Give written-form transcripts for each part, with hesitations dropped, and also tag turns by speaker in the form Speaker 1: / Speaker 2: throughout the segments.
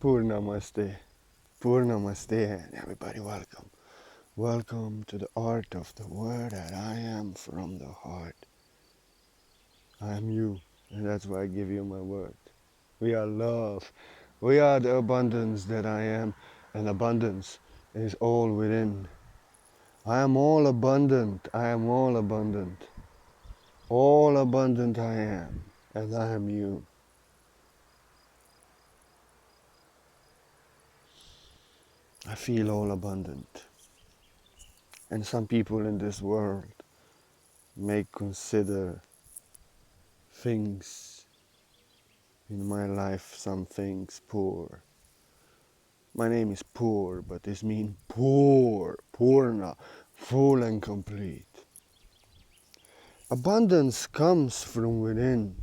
Speaker 1: Purnamaste, Purnamaste, and everybody welcome. Welcome to the art of the word that I am from the heart. I am you, and that's why I give you my word. We are love. We are the abundance that I am, and abundance is all within. I am all abundant. I am all abundant. All abundant I am, and I am you. I feel all abundant. And some people in this world may consider things in my life, some things poor. My name is poor, but this means poor, purna, full and complete. Abundance comes from within.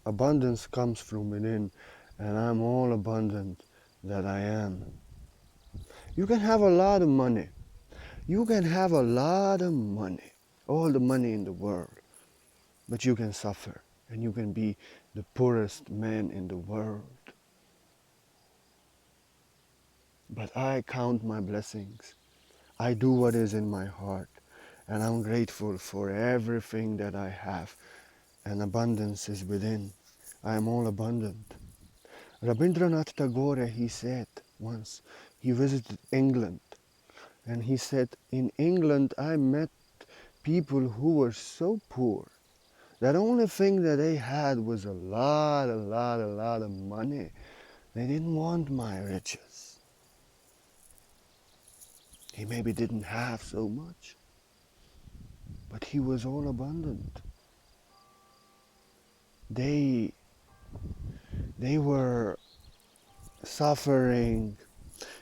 Speaker 1: Abundance comes from within, and I'm all abundant that I am. You can have a lot of money. You can have a lot of money, all the money in the world, but you can suffer, and you can be the poorest man in the world. But I count my blessings. I do what is in my heart, and I'm grateful for everything that I have, and abundance is within. I am all abundant. Rabindranath Tagore, he said once, he visited England, and he said, in England I met people who were so poor that only thing that they had was a lot of money. They didn't want my riches. He maybe didn't have so much, but he was all abundant. They were suffering.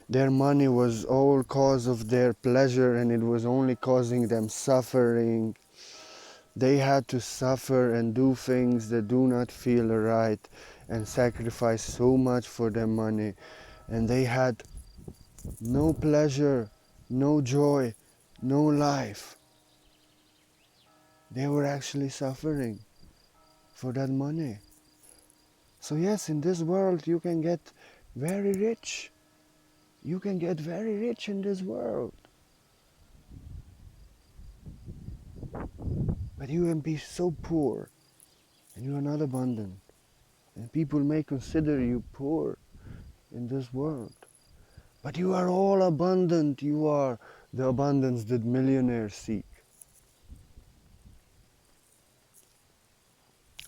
Speaker 1: Their money was all cause of their pleasure, and it was only causing them suffering. They had to suffer and do things that do not feel right and sacrifice so much for their money, and they had no pleasure, no joy, no life. They were actually suffering for that money. So yes, in this world you can get very rich. You can get very rich in this world. But you can be so poor and you are not abundant. And people may consider you poor in this world. But you are all abundant. You are the abundance that millionaires seek.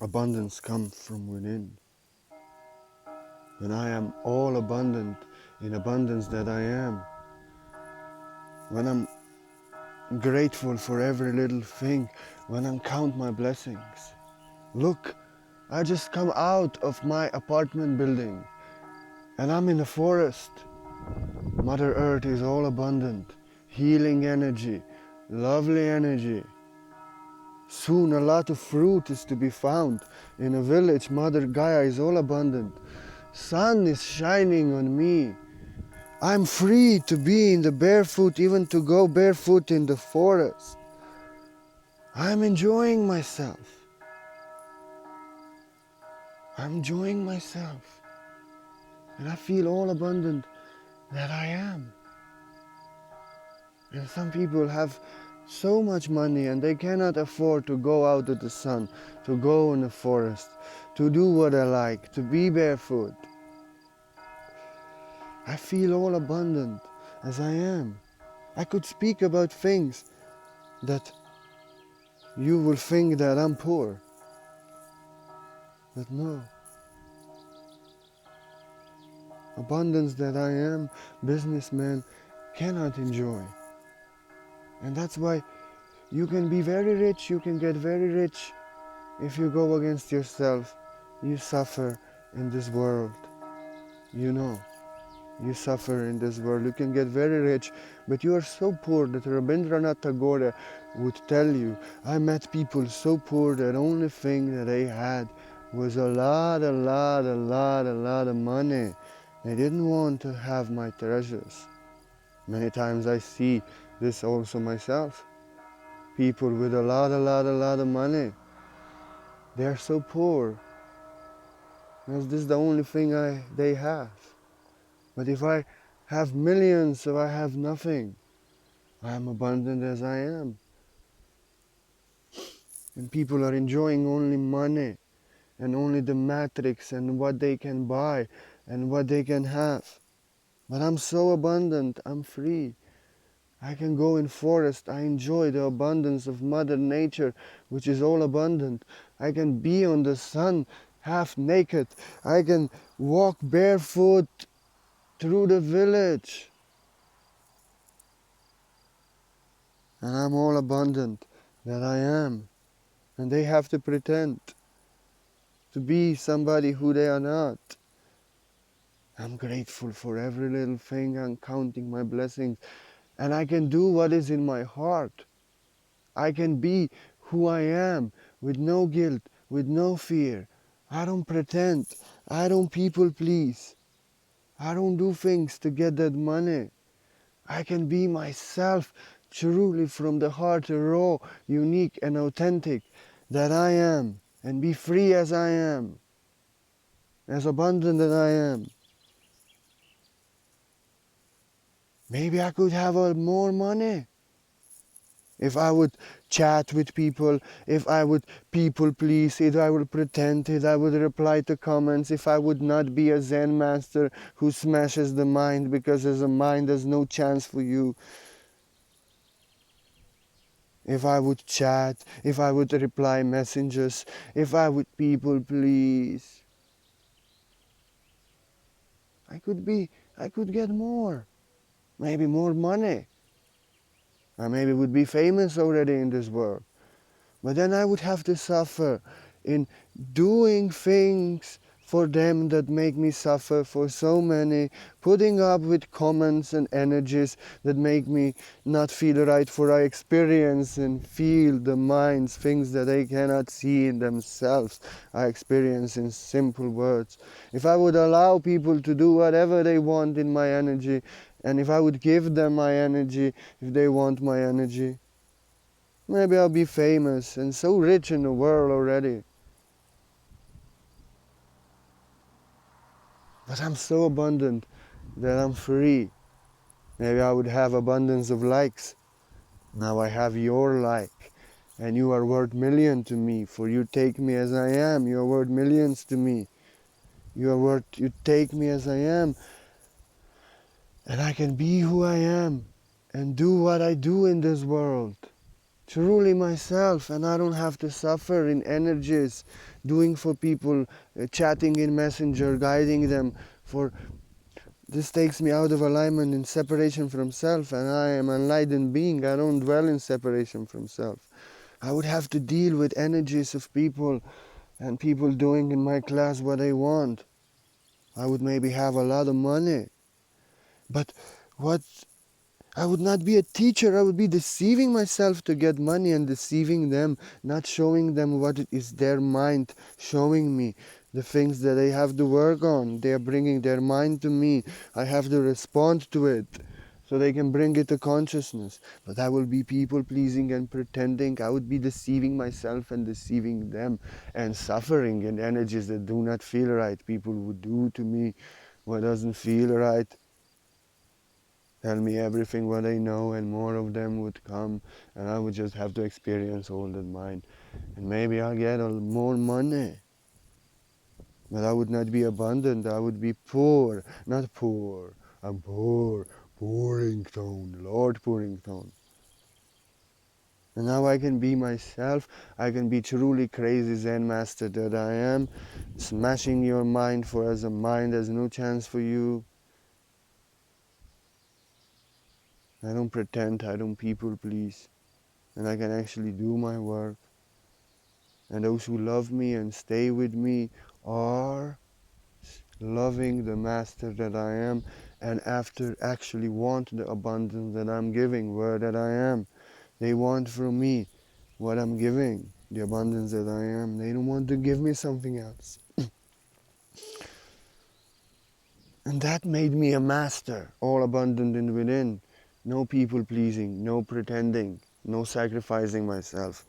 Speaker 1: Abundance comes from within. When I am all abundant in abundance that I am, when I'm grateful for every little thing, when I count my blessings. Look, I just come out of my apartment building and I'm in a forest. Mother Earth is all abundant, healing energy, lovely energy. Soon a lot of fruit is to be found. In a village, Mother Gaia is all abundant. Sun is shining on me. I'm free to be in the barefoot, even to go barefoot in the forest. I'm enjoying myself. I'm enjoying myself. And I feel all abundant that I am. And some people have so much money and they cannot afford to go out to the sun, to go in the forest, to do what I like, to be barefoot. I feel all abundant as I am. I could speak about things that you will think that I'm poor. But no. Abundance that I am, businessman, cannot enjoy. And that's why you can be very rich, you can get very rich. If you go against yourself, you suffer in this world. You know, you suffer in this world. You can get very rich, but you are so poor that Rabindranath Tagore would tell you, I met people so poor that only thing that they had was a lot of money. They didn't want to have my treasures. Many times I see this also myself. People with a lot of money. They are so poor. Because this is the only thing they have. But if I have millions or I have nothing, I am abundant as I am. And people are enjoying only money and only the matrix and what they can buy and what they can have. But I'm so abundant, I'm free. I can go in forest, I enjoy the abundance of Mother Nature, which is all abundant. I can be on the sun half naked. I can walk barefoot through the village. And I'm all abundant that I am. And they have to pretend to be somebody who they are not. I'm grateful for every little thing. I'm counting my blessings. And I can do what is in my heart. I can be who I am with no guilt, with no fear. I don't pretend. I don't people please. I don't do things to get that money. I can be myself truly from the heart, raw, unique and authentic that I am, and be free as I am, as abundant as I am. Maybe I could have more money if I would chat with people, if I would people please, if I would pretend, if I would reply to comments, if I would not be a Zen master who smashes the mind because as a mind there's no chance for you. If I would chat, if I would reply messages, if I would people please, I could get more, maybe more money. I maybe would be famous already in this world. But then I would have to suffer in doing things for them that make me suffer for so many, putting up with comments and energies that make me not feel right, for I experience and feel the mind's things that they cannot see in themselves. I experience in simple words. If I would allow people to do whatever they want in my energy, and if I would give them my energy, if they want my energy, maybe I'll be famous and so rich in the world already. But I'm so abundant that I'm free. Maybe I would have abundance of likes. Now I have your like. And you are worth million to me, for you take me as I am. You are worth millions to me. You take me as I am. And I can be who I am and do what I do in this world. Truly myself, and I don't have to suffer in energies doing for people, chatting in messenger, guiding them. For this takes me out of alignment in separation from self, and I am an enlightened being. I don't dwell in separation from self. I would have to deal with energies of people and people doing in my class what they want. I would maybe have a lot of money, but what I would not be a teacher. I would be deceiving myself to get money and deceiving them, not showing them what it is their mind showing me, the things that they have to work on. They are bringing their mind to me. I have to respond to it so they can bring it to consciousness. But I will be people pleasing and pretending. I would be deceiving myself and deceiving them and suffering in energies that do not feel right. People would do to me what doesn't feel right. Tell me everything what I know, and more of them would come, and I would just have to experience all that mind. And maybe I'll get more money. But I would not be abundant, I would be poor. Not poor, I'm poor. Pourington, Lord Pourington. And now I can be myself. I can be truly crazy Zen master that I am, smashing your mind, for as a mind has no chance for you. I don't pretend, I don't people please. And I can actually do my work. And those who love me and stay with me are loving the master that I am, and after actually want the abundance that I'm giving, where that I am. They want from me what I'm giving, the abundance that I am. They don't want to give me something else. And that made me a master, all abundant and within. No people pleasing, no pretending, no sacrificing myself,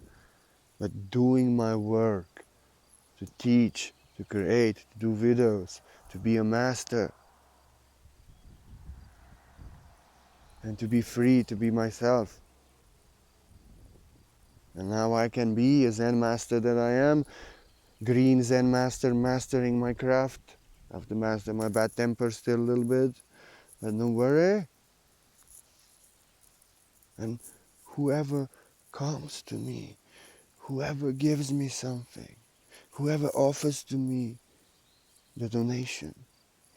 Speaker 1: but doing my work to teach, to create, to do videos, to be a master, and to be free, to be myself. And now I can be a Zen master that I am, green Zen master, mastering my craft. I have to master my bad temper still a little bit, but don't worry. And whoever comes to me, whoever gives me something, whoever offers to me the donation,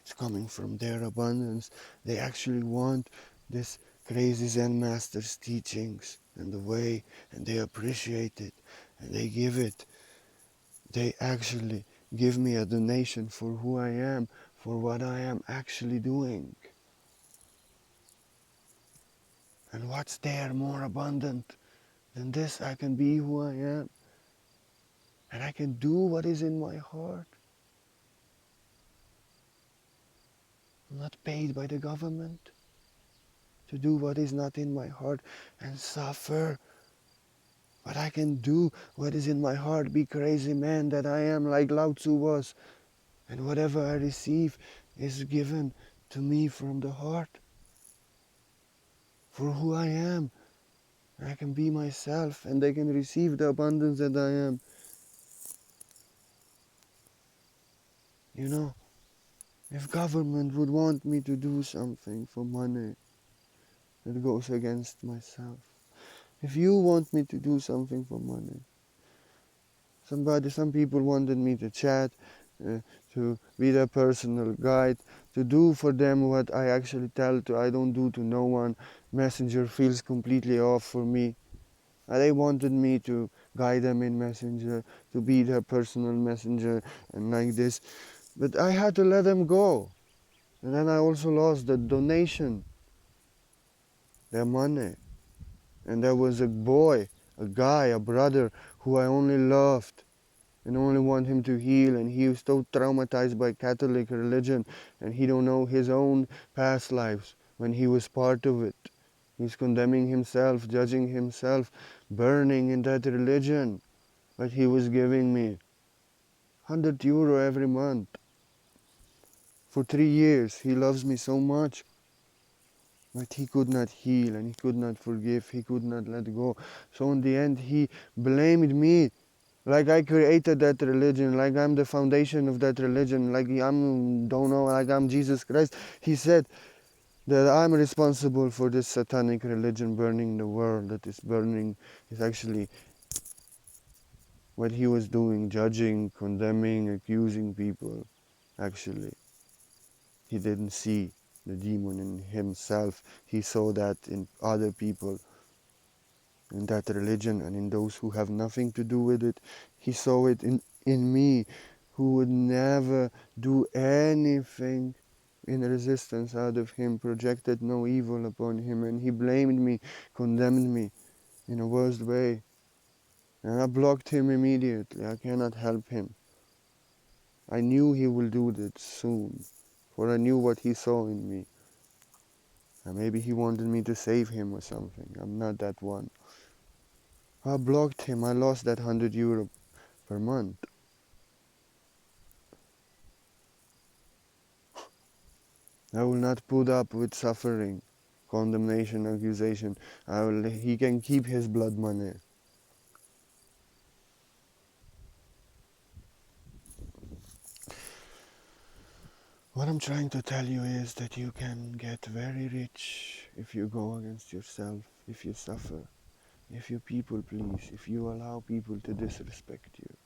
Speaker 1: it's coming from their abundance. They actually want this crazy Zen master's teachings and the way, and they appreciate it, and they give it. They actually give me a donation for who I am, for what I am actually doing. And what's there more abundant than this? I can be who I am, and I can do what is in my heart. I'm not paid by the government to do what is not in my heart and suffer. But I can do what is in my heart, be crazy man that I am, like Lao Tzu was. And whatever I receive is given to me from the heart for who I am. I can be myself and they can receive the abundance that I am. You know, if government would want me to do something for money, it goes against myself. If you want me to do something for money, some people wanted me to chat, uh, to be their personal guide, to do for them what I actually I don't do to no one. Messenger feels completely off for me. They wanted me to guide them in Messenger, to be their personal messenger and like this. But I had to let them go. And then I also lost the donation, their money. And there was a boy, a guy, a brother who I only loved and only want him to heal, and he was so traumatized by Catholic religion and he don't know his own past lives when he was part of it. He's condemning himself, judging himself, burning in that religion. But he was giving me €100 every month for 3 years. He loves me so much. But he could not heal and he could not forgive, he could not let go. So in the end he blamed me. Like I created that religion, like I'm the foundation of that religion, like like I'm Jesus Christ. He said that I'm responsible for this satanic religion burning the world, that is burning, is actually what he was doing, judging, condemning, accusing people. Actually, he didn't see the demon in himself. He saw that in other people, in that religion, and in those who have nothing to do with it. He saw it in me, who would never do anything in resistance out of him, projected no evil upon him, and he blamed me, condemned me in a worst way. And I blocked him immediately. I cannot help him. I knew he will do that soon, for I knew what he saw in me. And maybe he wanted me to save him or something. I'm not that one. I blocked him. I lost that €100 per month. I will not put up with suffering, condemnation, accusation. He can keep his blood money. What I'm trying to tell you is that you can get very rich if you go against yourself, if you suffer, if you people please, if you allow people to disrespect you.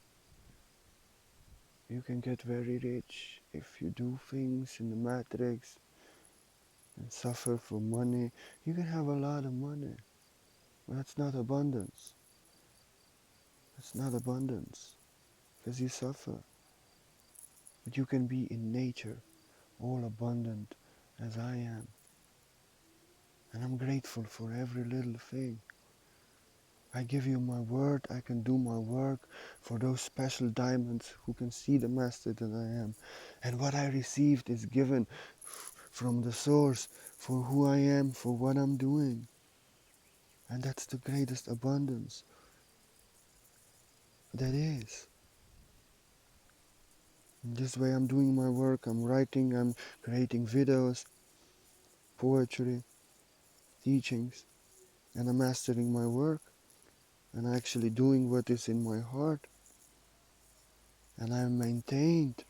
Speaker 1: You can get very rich if you do things in the matrix and suffer for money. You can have a lot of money, but that's not abundance. That's not abundance, because you suffer. But you can be in nature, all abundant as I am. And I'm grateful for every little thing. I give you my word, I can do my work for those special diamonds who can see the master that I am. And what I received is given from the source for who I am, for what I'm doing. And that's the greatest abundance that is. In this way I'm doing my work, I'm writing, I'm creating videos, poetry, teachings, and I'm mastering my work, and I'm actually doing what is in my heart, and I'm maintained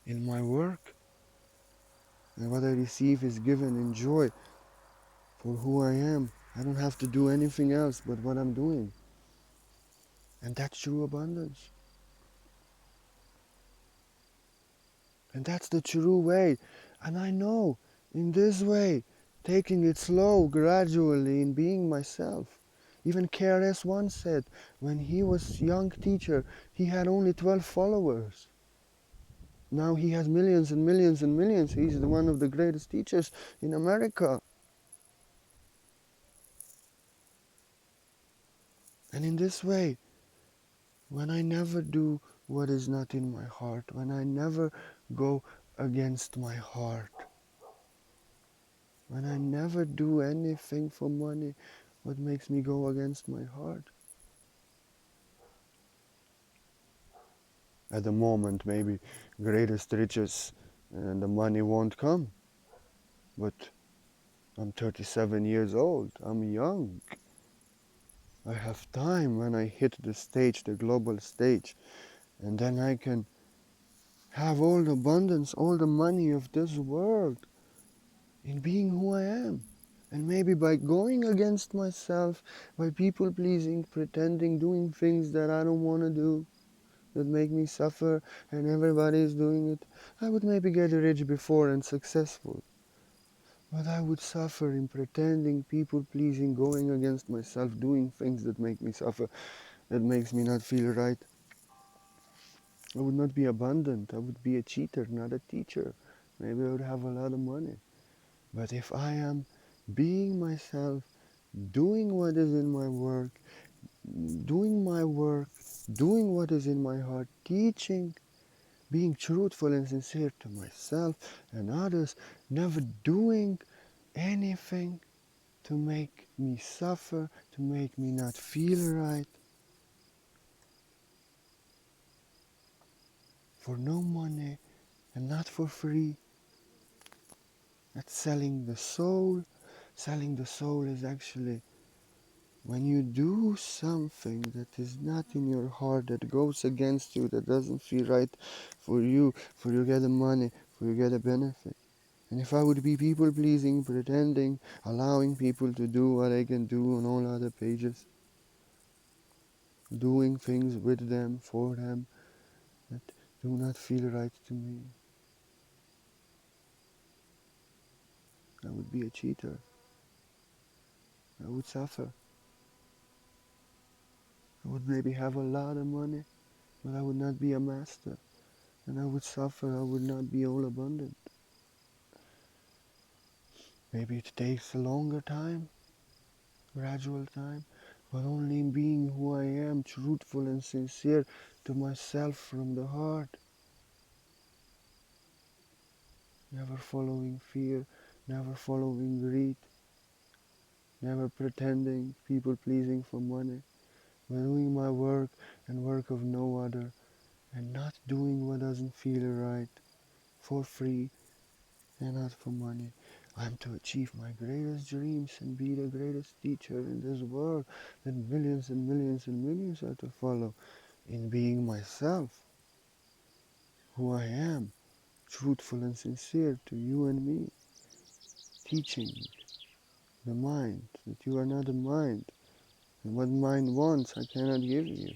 Speaker 1: in my work, and what I receive is given in joy for who I am. I don't have to do anything else but what I'm doing. And that's true abundance. And that's the true way. And I know in this way, taking it slow, gradually, in being myself. Even KRS once said, when he was young teacher, he had only 12 followers. Now he has millions and millions and millions. He's one of the greatest teachers in America. And in this way, when I never do what is not in my heart, when I never go against my heart, when I never do anything for money, what makes me go against my heart? At the moment, maybe greatest riches and the money won't come. But I'm 37 years old. I'm young. I have time when I hit the stage, the global stage. And then I can have all the abundance, all the money of this world in being who I am. And maybe by going against myself, by people pleasing, pretending, doing things that I don't want to do, that make me suffer, and everybody is doing it, I would maybe get rich before and successful. But I would suffer in pretending, people pleasing, going against myself, doing things that make me suffer, that makes me not feel right. I would not be abundant. I would be a cheater, not a teacher. Maybe I would have a lot of money. But if I am being myself, doing what is in my work, doing what is in my heart, teaching, being truthful and sincere to myself and others, never doing anything to make me suffer, to make me not feel right, for no money and not for free. That's selling the soul. Selling the soul is actually when you do something that is not in your heart, that goes against you, that doesn't feel right for you get the money, for you get a benefit. And if I would be people pleasing, pretending, allowing people to do what I can do on all other pages, doing things with them, for them, that do not feel right to me, I would be a cheater. I would suffer. I would maybe have a lot of money, but I would not be a master. And I would suffer. I would not be all abundant. Maybe it takes a longer time, gradual time, but only in being who I am, truthful and sincere to myself from the heart. Never following fear, never following greed, never pretending, people pleasing for money, but doing my work and work of no other, and not doing what doesn't feel right for free and not for money. I'm to achieve my greatest dreams and be the greatest teacher in this world that millions and millions and millions are to follow in being myself, who I am, truthful and sincere to you and me, teaching the mind that you are not a mind, and what mind wants I cannot give you,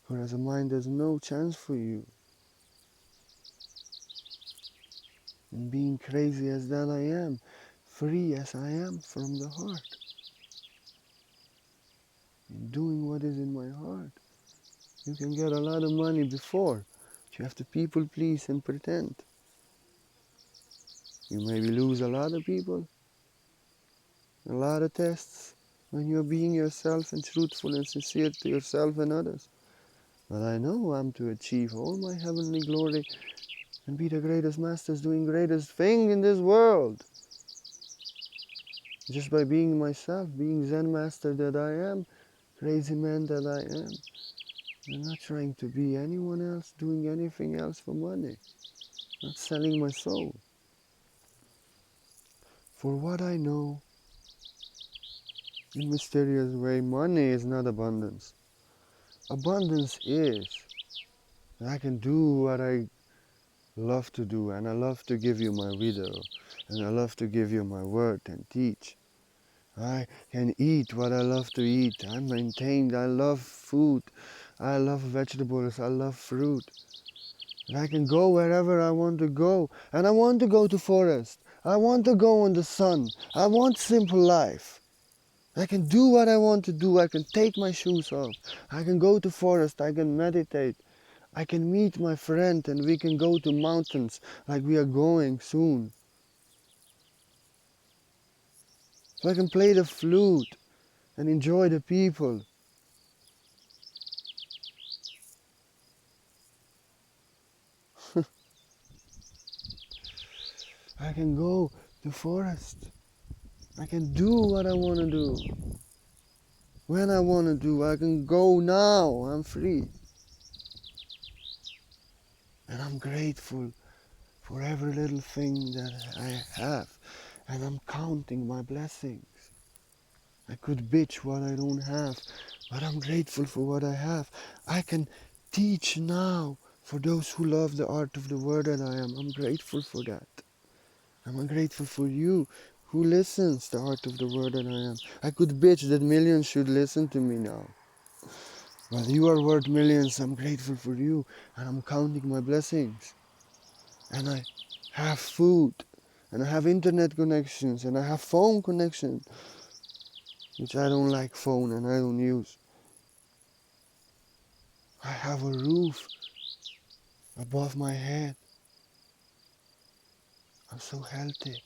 Speaker 1: whereas a mind has no chance for you. And being crazy as that I am, free as I am from the heart, in doing what is in my heart. You can get a lot of money before, but you have to people please and pretend. You maybe lose a lot of people, a lot of tests, when you're being yourself and truthful and sincere to yourself and others. But I know I'm to achieve all my heavenly glory and be the greatest masters doing greatest thing in this world. Just by being myself, being Zen master that I am, crazy man that I am. I'm not trying to be anyone else, doing anything else for money. Not selling my soul. For what I know, in mysterious way, money is not abundance. Abundance is that I can do what I love to do, and I love to give you my video, and I love to give you my word and teach. I can eat what I love to eat. I'm maintained. I love food. I love vegetables. I love fruit. And I can go wherever I want to go. And I want to go to forest. I want to go in the sun. I want simple life. I can do what I want to do. I can take my shoes off. I can go to forest. I can meditate. I can meet my friend and we can go to mountains like we are going soon. So I can play the flute and enjoy the people. I can go to forest. I can do what I want to do. When I want to do, I can go now. I'm free. And I'm grateful for every little thing that I have. And I'm counting my blessings. I could bitch what I don't have, but I'm grateful for what I have. I can teach now for those who love the art of the word that I am. I'm grateful for that. I'm grateful for you who listens the art of the word that I am. I could bitch that millions should listen to me now. But you are worth millions. I'm grateful for you. And I'm counting my blessings. And I have food. And I have internet connections. And I have phone connection. Which I don't like phone and I don't use. I have a roof above my head. I'm so healthy.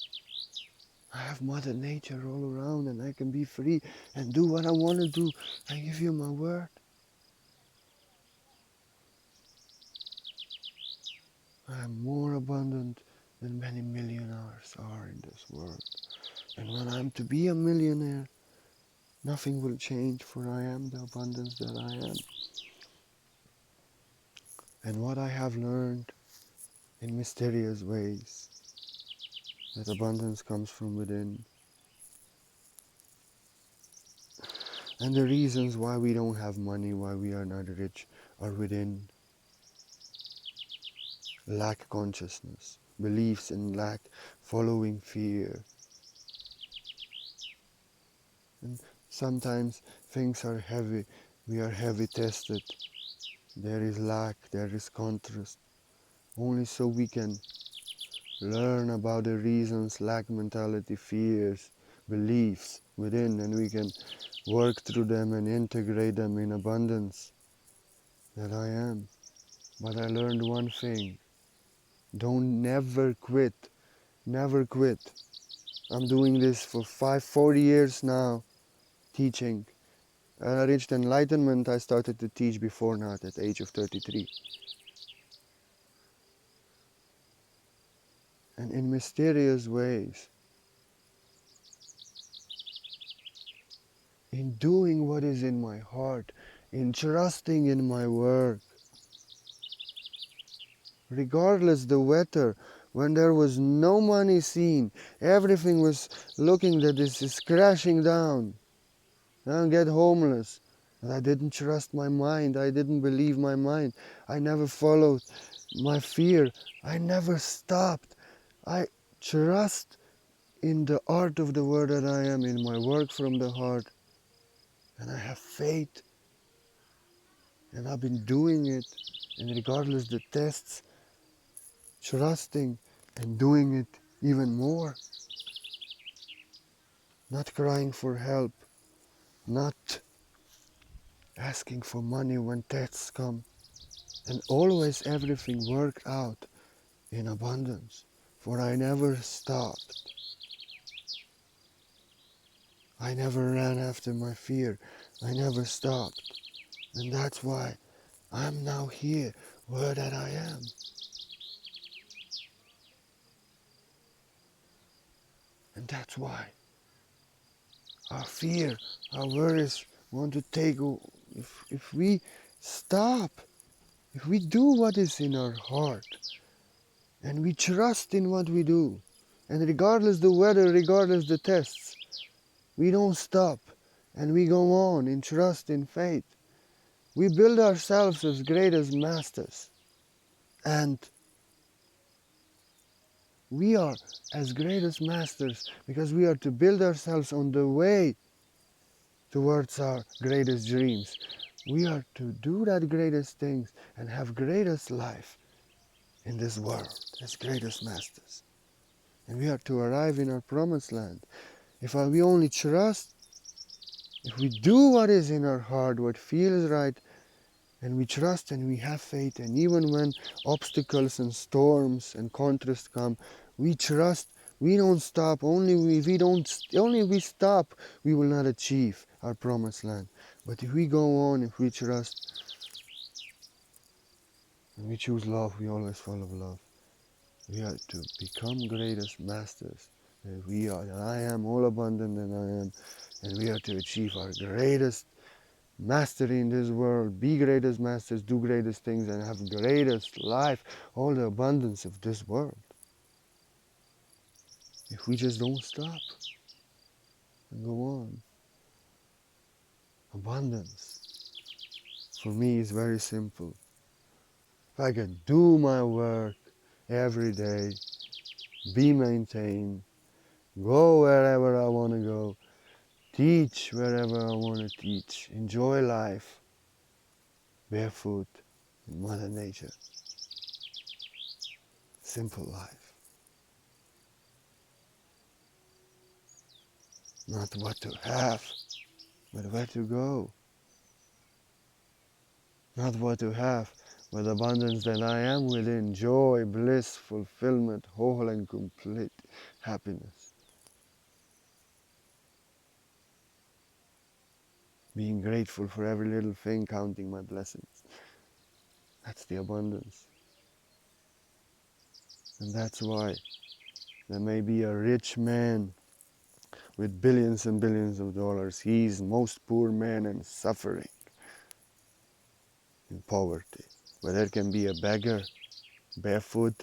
Speaker 1: I have Mother Nature all around and I can be free and do what I want to do. I give you my word. I am more abundant than many millionaires are in this world. And when I'm to be a millionaire, nothing will change, for I am the abundance that I am. And what I have learned in mysterious ways, that abundance comes from within. And the reasons why we don't have money, why we are not rich, are within. Lack consciousness, beliefs in lack, following fear. And sometimes things are heavy, we are heavy tested. There is lack, there is contrast. Only so we can learn about the reasons, lack mentality, fears, beliefs within, and we can work through them and integrate them in abundance that I am. But I learned one thing: don't never quit, never quit. I'm doing this for 40 years now, teaching. And I reached enlightenment. I started to teach before that, at the age of 33. And in mysterious ways, in doing what is in my heart, in trusting in my work, regardless the weather, when there was no money seen, everything was looking that this is crashing down. I'll get homeless. And I didn't trust my mind. I didn't believe my mind. I never followed my fear. I never stopped. I trust in the art of the word that I am, in my work from the heart. And I have faith. And I've been doing it. And regardless the tests, trusting and doing it even more. Not crying for help. Not asking for money when tests come. And always everything worked out in abundance. For I never stopped. I never ran after my fear. I never stopped. And that's why I'm now here, where that I am. And that's why our fear, our worries want to take, if we stop. If we do what is in our heart, and we trust in what we do, and regardless the weather, regardless the tests, we don't stop, and we go on in trust, in faith. We build ourselves as great as masters, and we are as great as masters because we are to build ourselves on the way towards our greatest dreams. We are to do that greatest things and have greatest life in this world as greatest masters. And we are to arrive in our promised land. If we only trust, if we do what is in our heart, what feels right, and we trust and we have faith, and even when obstacles and storms and contrasts come, we trust, we don't stop. Only if we stop, we will not achieve our promised land. But if we go on, if we trust, and we choose love, we always follow love. We are to become greatest masters. And we are, and I am all abundant, and I am, and we are to achieve our greatest mastery in this world, be greatest masters, do greatest things, and have greatest life, all the abundance of this world. If we just don't stop and go on. Abundance, for me, is very simple. If I can do my work every day, be maintained, go wherever I want to go, teach wherever I want to teach, enjoy life, barefoot in Mother Nature. Simple life. Not what to have, but where to go. Not what to have, but abundance that I am within, joy, bliss, fulfillment, whole and complete happiness. Being grateful for every little thing, counting my blessings. That's the abundance. And that's why there may be a rich man with billions and billions of dollars. He's most poor man and suffering in poverty. But there can be a beggar, barefoot.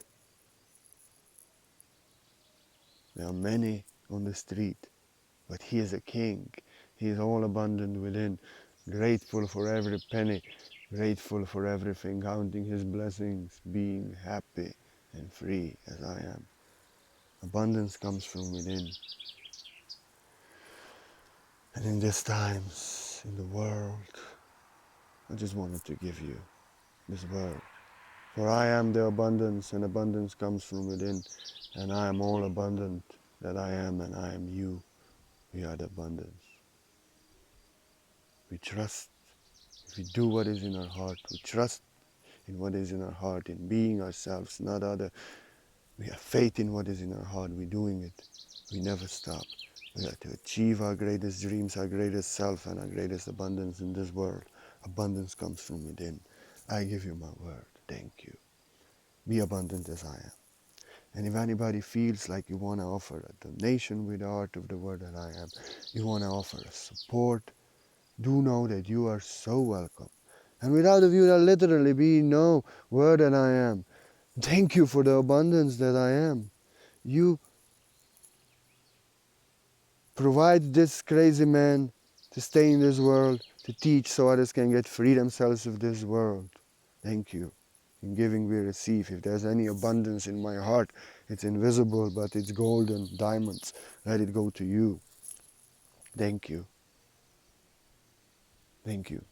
Speaker 1: There are many on the street, but he is a king. He is all abundant within, grateful for every penny, grateful for everything, counting his blessings, being happy and free as I am. Abundance comes from within. And in these times, in the world, I just wanted to give you this word. For I am the abundance, and abundance comes from within, and I am all abundant that I am, and I am you. We are the abundance. We trust. If we do what is in our heart, we trust in what is in our heart, in being ourselves, not other. We have faith in what is in our heart. We're doing it. We never stop. We are to achieve our greatest dreams, our greatest self, and our greatest abundance in this world. Abundance comes from within. I give you my word. Thank you. Be abundant as I am. And if anybody feels like you want to offer a donation with the art of the word that I am, you want to offer a support, do know that you are so welcome. And without of you, there literally be no word that I am. Thank you for the abundance that I am. You provide this crazy man to stay in this world, to teach so others can get free themselves of this world. Thank you. In giving we receive. If there's any abundance in my heart, it's invisible, but it's golden, diamonds. Let it go to you. Thank you. Thank you.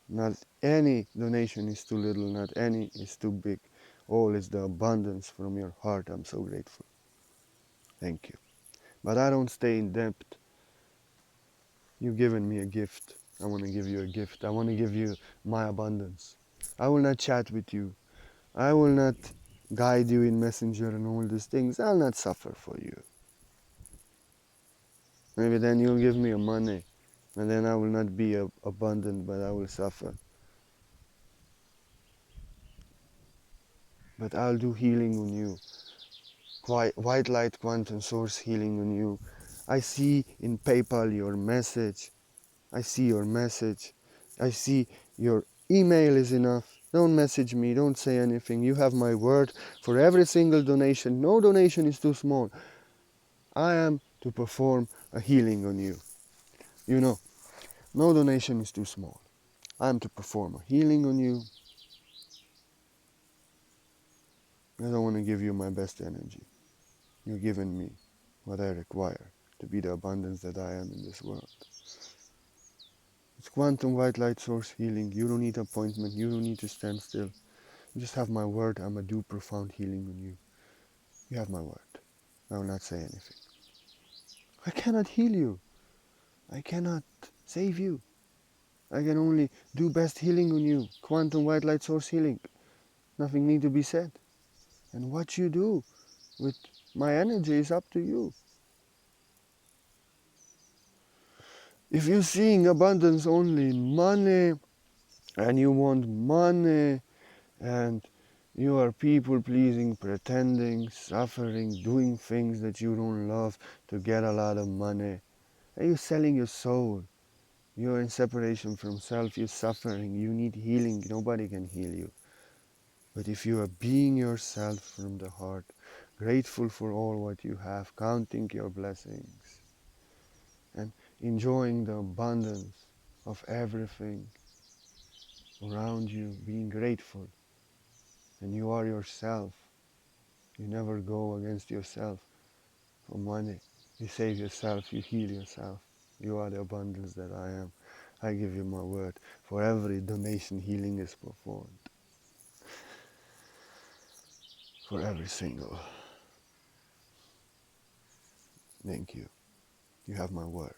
Speaker 1: Not any donation is too little, not any is too big. All is the abundance from your heart. I'm so grateful. Thank you. But I don't stay in debt. You've given me a gift. I want to give you a gift. I want to give you my abundance. I will not chat with you. I will not guide you in messenger and all these things. I'll not suffer for you. Maybe then you'll give me a money, and then I will not be abundant, but I will suffer. But I'll do healing on you. White light quantum source healing on you. I see in PayPal your message. I see your message. I see your email is enough. Don't message me, don't say anything. You have my word for every single donation. No donation is too small. I am to perform a healing on you. You know, no donation is too small. I am to perform a healing on you. I don't want to give you my best energy. You're giving me what I require to be the abundance that I am in this world. It's quantum white light source healing. You don't need appointment. You don't need to stand still. You just have my word. I'm a do profound healing on you. You have my word. I will not say anything. I cannot heal you. I cannot save you. I can only do best healing on you. Quantum white light source healing. Nothing need to be said. And what you do with my energy is up to you. If you're seeing abundance only in money, and you want money, and you are people pleasing, pretending, suffering, doing things that you don't love to get a lot of money, and you're selling your soul. You're in separation from self, you're suffering, you need healing, nobody can heal you. But if you are being yourself from the heart, grateful for all what you have, counting your blessings, and enjoying the abundance of everything around you, being grateful, and you are yourself, you never go against yourself for money. You save yourself, you heal yourself. You are the abundance that I am. I give you my word. For every donation, healing is performed. For every single. Thank you. You have my word.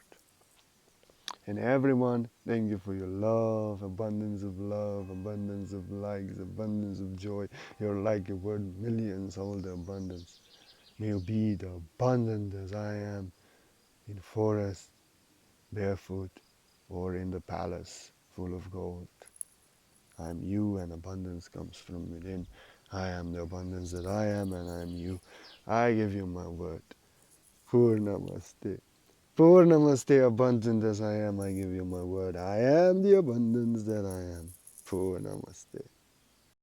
Speaker 1: And everyone, thank you for your love, abundance of love, abundance of likes, abundance of joy. Your like, your word, millions, all the abundance. May you be the abundant as I am in forest, barefoot, or in the palace full of gold. I am you, and abundance comes from within. I am the abundance that I am, and I am you. I give you my word. Purnamaste. Purnamaste, abundant as I am, I give you my word. I am the abundance that I am. Purnamaste.